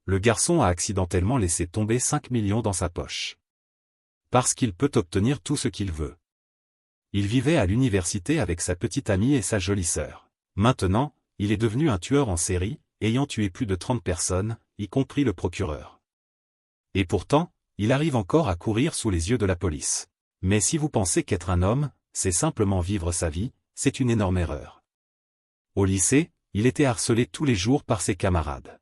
le garçon a accidentellement laissé tomber 5 millions dans sa poche. Parce qu'il peut obtenir tout ce qu'il veut. Il vivait à l'université avec sa petite amie et sa jolie sœur. Maintenant, il est devenu un tueur en série, ayant tué plus de 30 personnes, y compris le procureur. Et pourtant, il arrive encore à courir sous les yeux de la police. Mais si vous pensez qu'être un homme, c'est simplement vivre sa vie, c'est une énorme erreur. Au lycée, il était harcelé tous les jours par ses camarades.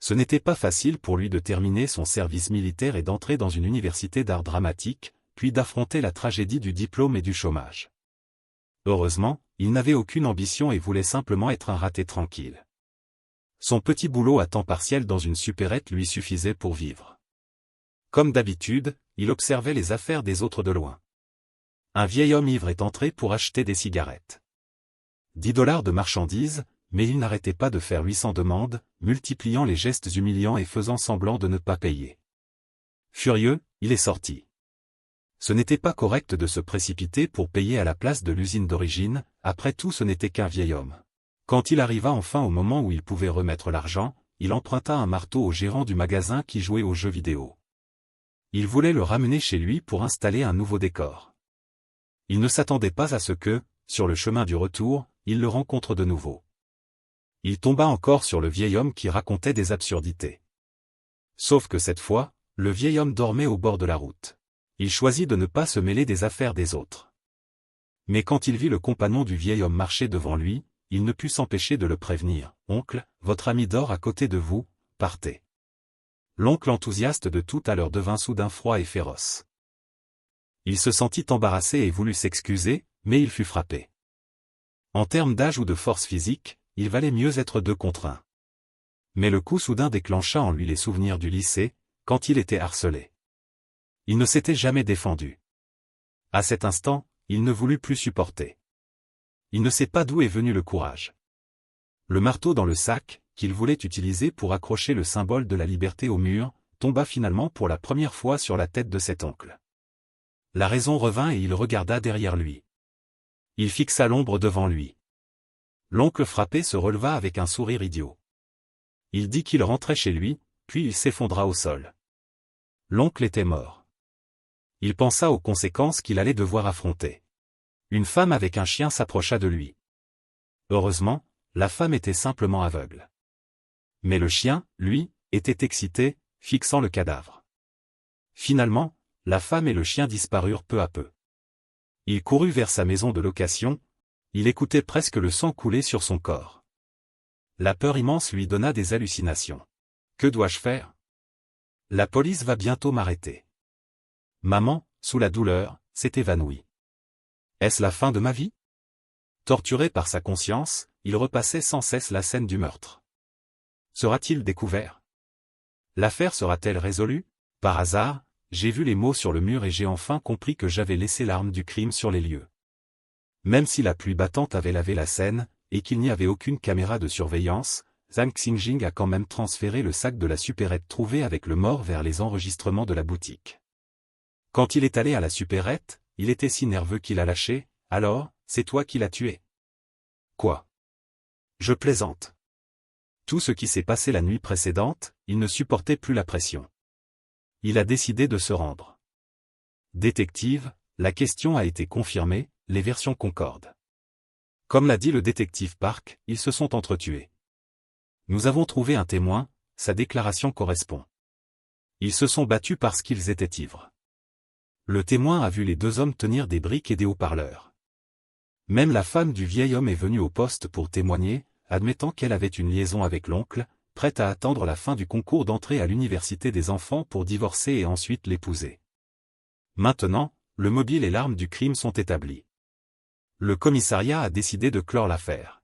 Ce n'était pas facile pour lui de terminer son service militaire et d'entrer dans une université d'art dramatique, puis d'affronter la tragédie du diplôme et du chômage. Heureusement, il n'avait aucune ambition et voulait simplement être un raté tranquille. Son petit boulot à temps partiel dans une supérette lui suffisait pour vivre. Comme d'habitude, il observait les affaires des autres de loin. Un vieil homme ivre est entré pour acheter des cigarettes. 10 $ de marchandises, mais il n'arrêtait pas de faire 800 demandes, multipliant les gestes humiliants et faisant semblant de ne pas payer. Furieux, il est sorti. Ce n'était pas correct de se précipiter pour payer à la place de l'usine d'origine, après tout ce n'était qu'un vieil homme. Quand il arriva enfin au moment où il pouvait remettre l'argent, il emprunta un marteau au gérant du magasin qui jouait aux jeux vidéo. Il voulait le ramener chez lui pour installer un nouveau décor. Il ne s'attendait pas à ce que, sur le chemin du retour, il le rencontre de nouveau. Il tomba encore sur le vieil homme qui racontait des absurdités. Sauf que cette fois, le vieil homme dormait au bord de la route. Il choisit de ne pas se mêler des affaires des autres. Mais quand il vit le compagnon du vieil homme marcher devant lui, il ne put s'empêcher de le prévenir. « Oncle, votre ami dort à côté de vous, partez. » L'oncle enthousiaste de tout à l'heure devint soudain froid et féroce. Il se sentit embarrassé et voulut s'excuser, mais il fut frappé. En termes d'âge ou de force physique, il valait mieux être 2 contre 1. Mais le coup soudain déclencha en lui les souvenirs du lycée, quand il était harcelé. Il ne s'était jamais défendu. À cet instant, il ne voulut plus supporter. Il ne sait pas d'où est venu le courage. Le marteau dans le sac, qu'il voulait utiliser pour accrocher le symbole de la liberté au mur, tomba finalement pour la première fois sur la tête de cet oncle. La raison revint et il regarda derrière lui. Il fixa l'ombre devant lui. L'oncle frappé se releva avec un sourire idiot. Il dit qu'il rentrait chez lui, puis il s'effondra au sol. L'oncle était mort. Il pensa aux conséquences qu'il allait devoir affronter. Une femme avec un chien s'approcha de lui. Heureusement, la femme était simplement aveugle. Mais le chien, lui, était excité, fixant le cadavre. Finalement, la femme et le chien disparurent peu à peu. Il courut vers sa maison de location, il écoutait presque le sang couler sur son corps. La peur immense lui donna des hallucinations. Que dois-je faire? La police va bientôt m'arrêter. Maman, sous la douleur, s'est évanouie. Est-ce la fin de ma vie? Torturé par sa conscience, il repassait sans cesse la scène du meurtre. Sera-t-il découvert? L'affaire sera-t-elle résolue? Par hasard, j'ai vu les mots sur le mur et j'ai enfin compris que j'avais laissé l'arme du crime sur les lieux. Même si la pluie battante avait lavé la scène, et qu'il n'y avait aucune caméra de surveillance, Zhang Xinjing a quand même transféré le sac de la supérette trouvée avec le mort vers les enregistrements de la boutique. Quand il est allé à la supérette, il était si nerveux qu'il a lâché. « Alors, c'est toi qui l'as tué. » Quoi? Je plaisante. Tout ce qui s'est passé la nuit précédente, il ne supportait plus la pression. Il a décidé de se rendre. Détective, la question a été confirmée, les versions concordent. Comme l'a dit le détective Park, ils se sont entretués. Nous avons trouvé un témoin, sa déclaration correspond. Ils se sont battus parce qu'ils étaient ivres. Le témoin a vu les 2 hommes tenir des briques et des haut-parleurs. Même la femme du vieil homme est venue au poste pour témoigner, admettant qu'elle avait une liaison avec l'oncle, prête à attendre la fin du concours d'entrée à l'université des enfants pour divorcer et ensuite l'épouser. Maintenant, le mobile et l'arme du crime sont établis. Le commissariat a décidé de clore l'affaire.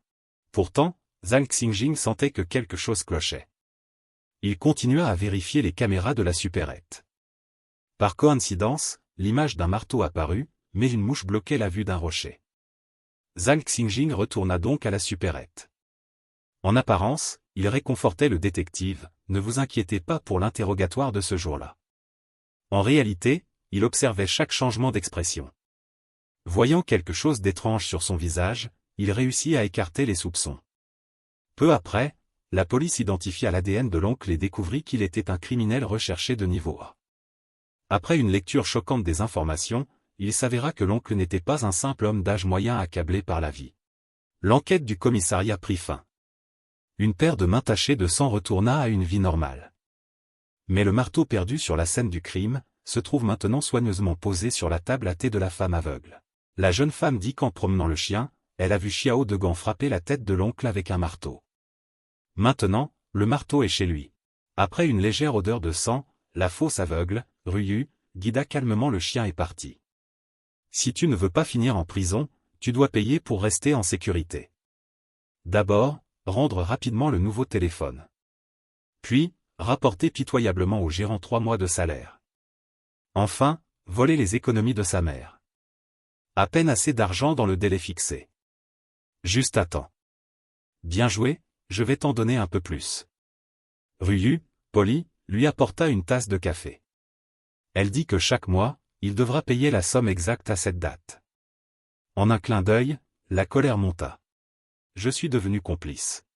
Pourtant, Zhang Xinjing sentait que quelque chose clochait. Il continua à vérifier les caméras de la supérette. Par coïncidence, l'image d'un marteau apparut, mais une mouche bloquait la vue d'un rocher. Zhang Xinjing retourna donc à la supérette. En apparence, il réconfortait le détective, « Ne vous inquiétez pas pour l'interrogatoire de ce jour-là. » En réalité, il observait chaque changement d'expression. Voyant quelque chose d'étrange sur son visage, il réussit à écarter les soupçons. Peu après, La police identifia l'ADN de l'oncle et découvrit qu'il était un criminel recherché de niveau A. Après une lecture choquante des informations, il s'avéra que l'oncle n'était pas un simple homme d'âge moyen accablé par la vie. L'enquête du commissariat prit fin. Une paire de mains tachées de sang retourna à une vie normale. Mais le marteau perdu sur la scène du crime se trouve maintenant soigneusement posé sur la table à thé de la femme aveugle. La jeune femme dit qu'en promenant le chien, elle a vu Xiao de Gand frapper la tête de l'oncle avec un marteau. Maintenant, le marteau est chez lui. Après une légère odeur de sang, la fausse aveugle, Ruyu, guida calmement le chien et partit. Si tu ne veux pas finir en prison, tu dois payer pour rester en sécurité. D'abord, rendre rapidement le nouveau téléphone. Puis, rapporter pitoyablement au gérant 3 mois de salaire. Enfin, voler les économies de sa mère. À peine assez d'argent dans le délai fixé. Juste à temps. Bien joué, je vais t'en donner un peu plus. Ruyu, poli, lui apporta une tasse de café. Elle dit que chaque mois, il devra payer la somme exacte à cette date. En un clin d'œil, la colère monta. Je suis devenu complice.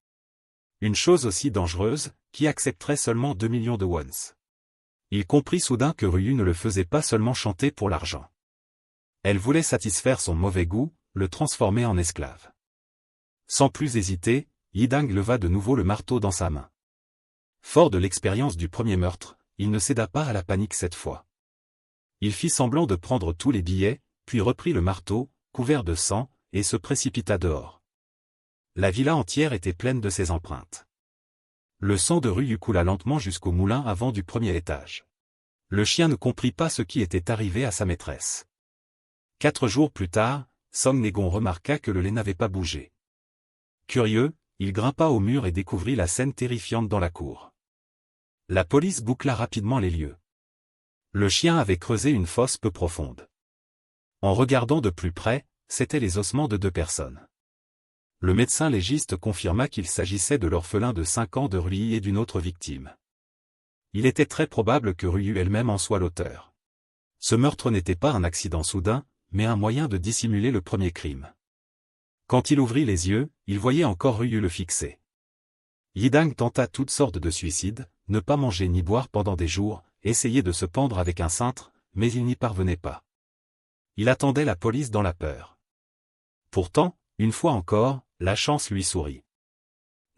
Une chose aussi dangereuse, qui accepterait seulement 2 millions de wons. Il comprit soudain que Ruyu ne le faisait pas seulement chanter pour l'argent. Elle voulait satisfaire son mauvais goût, le transformer en esclave. Sans plus hésiter, Yidang leva de nouveau le marteau dans sa main. Fort de l'expérience du premier meurtre, il ne céda pas à la panique cette fois. Il fit semblant de prendre tous les billets, puis reprit le marteau, couvert de sang, et se précipita dehors. La villa entière était pleine de ses empreintes. Le sang de Ruyu coula lentement jusqu'au moulin à vent du premier étage. Le chien ne comprit pas ce qui était arrivé à sa maîtresse. 4 jours plus tard, Song Negon remarqua que le lait n'avait pas bougé. Curieux, il grimpa au mur et découvrit la scène terrifiante dans la cour. La police boucla rapidement les lieux. Le chien avait creusé une fosse peu profonde. En regardant de plus près, c'étaient les ossements de 2 personnes. Le médecin légiste confirma qu'il s'agissait de l'orphelin de 5 ans de Ruyi et d'une autre victime. Il était très probable que Ruyu elle-même en soit l'auteur. Ce meurtre n'était pas un accident soudain, mais un moyen de dissimuler le premier crime. Quand il ouvrit les yeux, il voyait encore Ruyu le fixer. Yidang tenta toutes sortes de suicides, ne pas manger ni boire pendant des jours, essayer de se pendre avec un cintre, mais il n'y parvenait pas. Il attendait la police dans la peur. Pourtant, une fois encore, la chance lui sourit.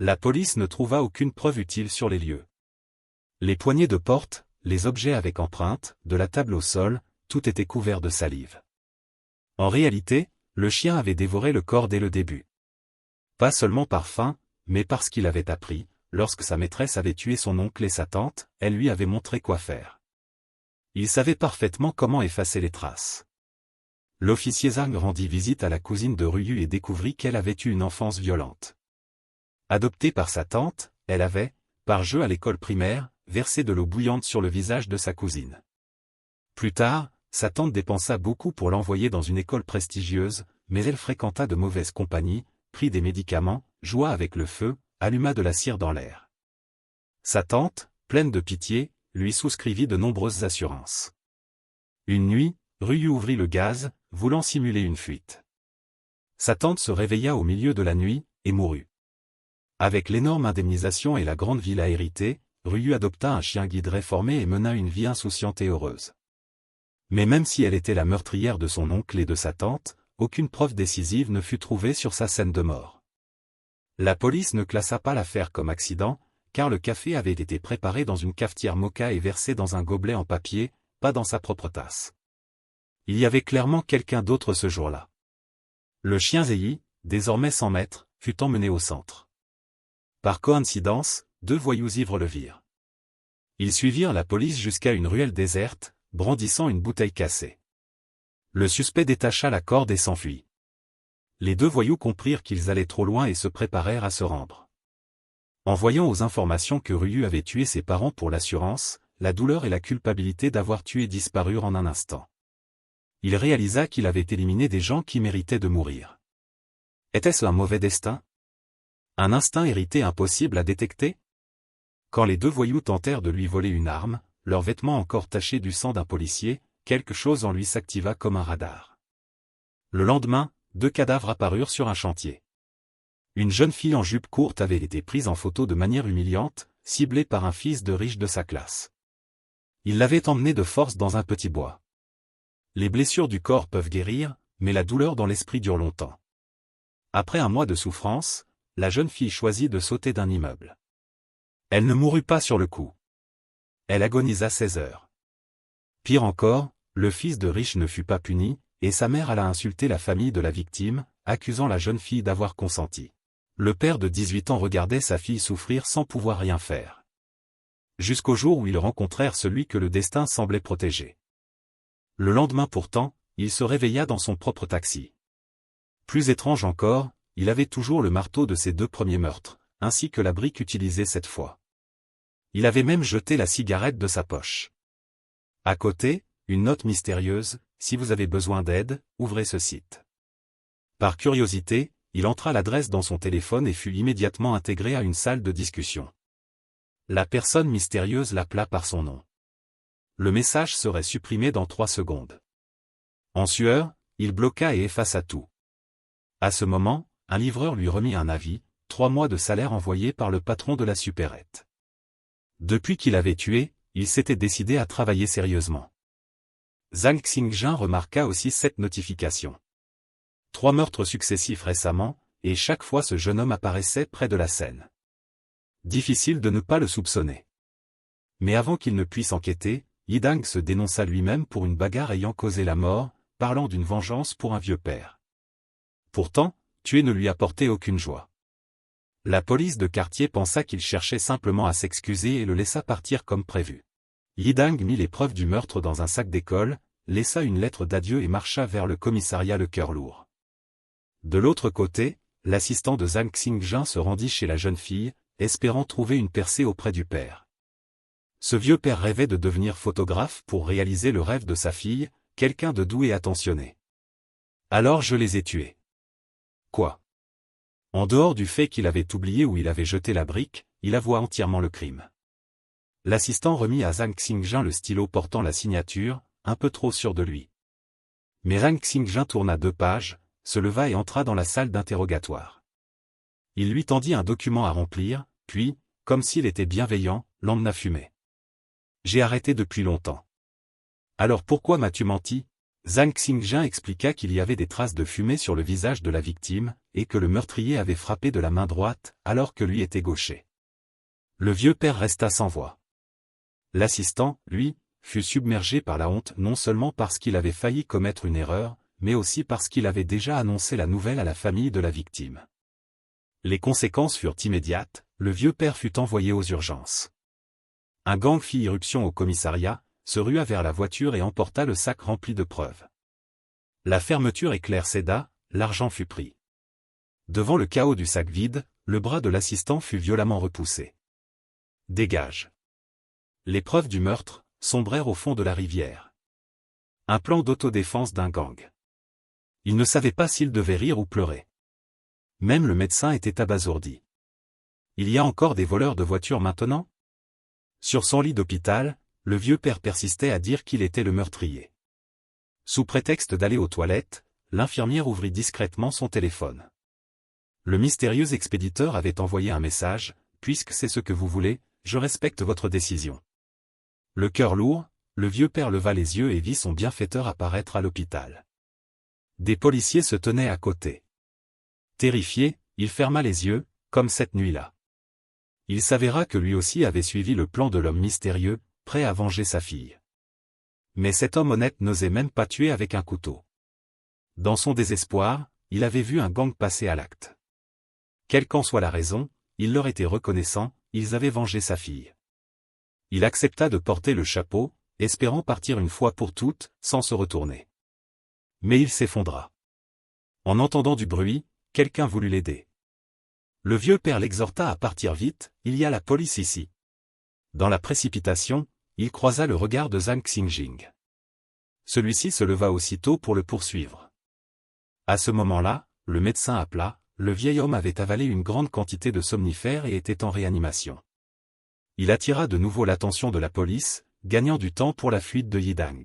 La police ne trouva aucune preuve utile sur les lieux. Les poignées de porte, les objets avec empreintes, de la table au sol, tout était couvert de salive. En réalité, le chien avait dévoré le corps dès le début. Pas seulement par faim, mais parce qu'il avait appris, lorsque sa maîtresse avait tué son oncle et sa tante, elle lui avait montré quoi faire. Il savait parfaitement comment effacer les traces. L'officier Zhang rendit visite à la cousine de Ruyu et découvrit qu'elle avait eu une enfance violente. Adoptée par sa tante, elle avait, par jeu à l'école primaire, versé de l'eau bouillante sur le visage de sa cousine. Plus tard, sa tante dépensa beaucoup pour l'envoyer dans une école prestigieuse, mais elle fréquenta de mauvaises compagnies, prit des médicaments, joua avec le feu, alluma de la cire dans l'air. Sa tante, pleine de pitié, lui souscrivit de nombreuses assurances. Une nuit, Ruyu ouvrit le gaz, voulant simuler une fuite. Sa tante se réveilla au milieu de la nuit, et mourut. Avec l'énorme indemnisation et la grande villa héritée, Ruyu adopta un chien guide réformé et mena une vie insouciante et heureuse. Mais même si elle était la meurtrière de son oncle et de sa tante, aucune preuve décisive ne fut trouvée sur sa scène de mort. La police ne classa pas l'affaire comme accident, car le café avait été préparé dans une cafetière moka et versé dans un gobelet en papier, pas dans sa propre tasse. Il y avait clairement quelqu'un d'autre ce jour-là. Le chien Zei, désormais 100 mètres, fut emmené au centre. Par coïncidence, 2 voyous ivres le virent. Ils suivirent la police jusqu'à une ruelle déserte, brandissant une bouteille cassée. Le suspect détacha la corde et s'enfuit. Les 2 voyous comprirent qu'ils allaient trop loin et se préparèrent à se rendre. En voyant aux informations que Ruyu avait tué ses parents pour l'assurance, la douleur et la culpabilité d'avoir tué disparurent en un instant. Il réalisa qu'il avait éliminé des gens qui méritaient de mourir. Était-ce un mauvais destin? Un instinct hérité impossible à détecter? Quand les 2 voyous tentèrent de lui voler une arme, leurs vêtements encore tachés du sang d'un policier, quelque chose en lui s'activa comme un radar. Le lendemain, 2 cadavres apparurent sur un chantier. Une jeune fille en jupe courte avait été prise en photo de manière humiliante, ciblée par un fils de riche de sa classe. Il l'avait emmenée de force dans un petit bois. Les blessures du corps peuvent guérir, mais la douleur dans l'esprit dure longtemps. Après un mois de souffrance, la jeune fille choisit de sauter d'un immeuble. Elle ne mourut pas sur le coup. Elle agonisa 16 heures. Pire encore, le fils de riche ne fut pas puni, et sa mère alla insulter la famille de la victime, accusant la jeune fille d'avoir consenti. Le père de 18 ans regardait sa fille souffrir sans pouvoir rien faire. Jusqu'au jour où ils rencontrèrent celui que le destin semblait protéger. Le lendemain pourtant, il se réveilla dans son propre taxi. Plus étrange encore, il avait toujours le marteau de ses 2 premiers meurtres, ainsi que la brique utilisée cette fois. Il avait même jeté la cigarette de sa poche. À côté, une note mystérieuse: si vous avez besoin d'aide, ouvrez ce site. Par curiosité, il entra l'adresse dans son téléphone et fut immédiatement intégré à une salle de discussion. La personne mystérieuse l'appela par son nom. Le message serait supprimé dans 3 secondes. En sueur, il bloqua et effaça tout. À ce moment, un livreur lui remit un avis: 3 mois de salaire envoyés par le patron de la supérette. Depuis qu'il avait tué, il s'était décidé à travailler sérieusement. Zhang Xingjun remarqua aussi cette notification. 3 meurtres successifs récemment, et chaque fois ce jeune homme apparaissait près de la scène. Difficile de ne pas le soupçonner. Mais avant qu'il ne puisse enquêter, Yidang se dénonça lui-même pour une bagarre ayant causé la mort, parlant d'une vengeance pour un vieux père. Pourtant, tuer ne lui apportait aucune joie. La police de quartier pensa qu'il cherchait simplement à s'excuser et le laissa partir comme prévu. Yidang mit les preuves du meurtre dans un sac d'école, laissa une lettre d'adieu et marcha vers le commissariat le cœur lourd. De l'autre côté, l'assistant de Zhang Xingjun se rendit chez la jeune fille, espérant trouver une percée auprès du père. Ce vieux père rêvait de devenir photographe pour réaliser le rêve de sa fille, quelqu'un de doux et attentionné. Alors je les ai tués. Quoi? En dehors du fait qu'il avait oublié où il avait jeté la brique, il avoua entièrement le crime. L'assistant remit à Zhang Xingjun le stylo portant la signature, un peu trop sûr de lui. Mais Zhang Xingjun tourna 2 pages, se leva et entra dans la salle d'interrogatoire. Il lui tendit un document à remplir, puis, comme s'il était bienveillant, l'emmena fumer. J'ai arrêté depuis longtemps. Alors pourquoi m'as-tu menti? Zhang Xingjun expliqua qu'il y avait des traces de fumée sur le visage de la victime, et que le meurtrier avait frappé de la main droite, alors que lui était gaucher. Le vieux père resta sans voix. L'assistant, lui, fut submergé par la honte non seulement parce qu'il avait failli commettre une erreur, mais aussi parce qu'il avait déjà annoncé la nouvelle à la famille de la victime. Les conséquences furent immédiates, le vieux père fut envoyé aux urgences. Un gang fit irruption au commissariat, se rua vers la voiture et emporta le sac rempli de preuves. La fermeture éclair céda, l'argent fut pris. Devant le chaos du sac vide, le bras de l'assistant fut violemment repoussé. Dégage. Les preuves du meurtre sombrèrent au fond de la rivière. Un plan d'autodéfense d'un gang. Il ne savait pas s'il devait rire ou pleurer. Même le médecin était abasourdi. Il y a encore des voleurs de voitures maintenant? Sur son lit d'hôpital, le vieux père persistait à dire qu'il était le meurtrier. Sous prétexte d'aller aux toilettes, l'infirmière ouvrit discrètement son téléphone. Le mystérieux expéditeur avait envoyé un message: puisque c'est ce que vous voulez, je respecte votre décision. Le cœur lourd, le vieux père leva les yeux et vit son bienfaiteur apparaître à l'hôpital. Des policiers se tenaient à côté. Terrifié, il ferma les yeux, comme cette nuit-là. Il s'avéra que lui aussi avait suivi le plan de l'homme mystérieux, prêt à venger sa fille. Mais cet homme honnête n'osait même pas tuer avec un couteau. Dans son désespoir, il avait vu un gang passer à l'acte. Quelle qu'en soit la raison, il leur était reconnaissant, ils avaient vengé sa fille. Il accepta de porter le chapeau, espérant partir une fois pour toutes, sans se retourner. Mais il s'effondra. En entendant du bruit, quelqu'un voulut l'aider. Le vieux père l'exhorta à partir vite, il y a la police ici. Dans la précipitation, il croisa le regard de Zhang Xingjing. Celui-ci se leva aussitôt pour le poursuivre. À ce moment-là, le médecin appela, le vieil homme avait avalé une grande quantité de somnifères et était en réanimation. Il attira de nouveau l'attention de la police, gagnant du temps pour la fuite de Yidang.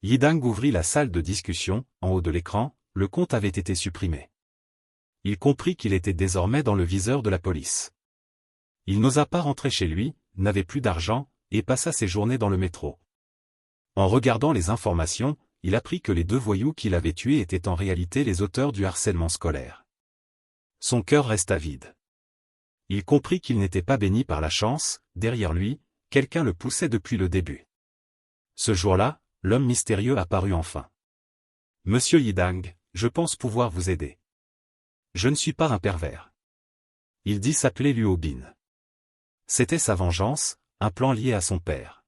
Yidang ouvrit la salle de discussion, en haut de l'écran, le compte avait été supprimé. Il comprit qu'il était désormais dans le viseur de la police. Il n'osa pas rentrer chez lui, n'avait plus d'argent, et passa ses journées dans le métro. En regardant les informations, il apprit que les 2 voyous qu'il avait tués étaient en réalité les auteurs du harcèlement scolaire. Son cœur resta vide. Il comprit qu'il n'était pas béni par la chance, derrière lui, quelqu'un le poussait depuis le début. Ce jour-là, l'homme mystérieux apparut enfin. « Monsieur Yidang, je pense pouvoir vous aider. Je ne suis pas un pervers. » Il dit s'appeler Luo Bin. C'était sa vengeance, un plan lié à son père.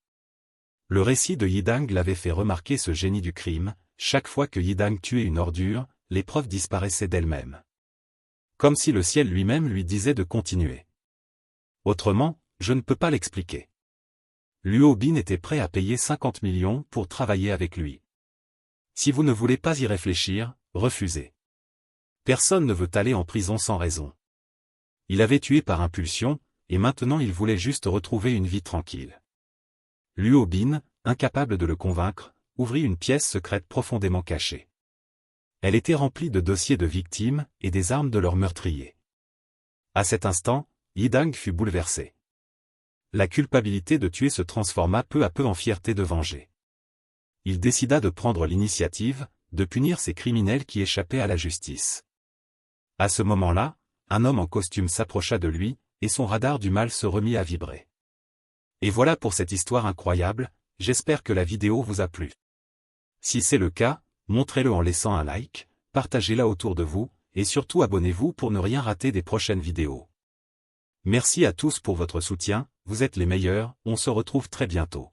Le récit de Yidang l'avait fait remarquer ce génie du crime, chaque fois que Yidang tuait une ordure, les preuves disparaissaient d'elles-mêmes. Comme si le ciel lui-même lui disait de continuer. Autrement, je ne peux pas l'expliquer. Luo Bin était prêt à payer 50 millions pour travailler avec lui. Si vous ne voulez pas y réfléchir, refusez. Personne ne veut aller en prison sans raison. Il avait tué par impulsion, et maintenant il voulait juste retrouver une vie tranquille. Luo Bin, incapable de le convaincre, ouvrit une pièce secrète profondément cachée. Elle était remplie de dossiers de victimes et des armes de leurs meurtriers. À cet instant, Yidang fut bouleversé. La culpabilité de tuer se transforma peu à peu en fierté de venger. Il décida de prendre l'initiative, de punir ces criminels qui échappaient à la justice. À ce moment-là, un homme en costume s'approcha de lui, et son radar du mal se remit à vibrer. Et voilà pour cette histoire incroyable, j'espère que la vidéo vous a plu. Si c'est le cas, montrez-le en laissant un like, partagez-la autour de vous, et surtout abonnez-vous pour ne rien rater des prochaines vidéos. Merci à tous pour votre soutien, vous êtes les meilleurs, on se retrouve très bientôt.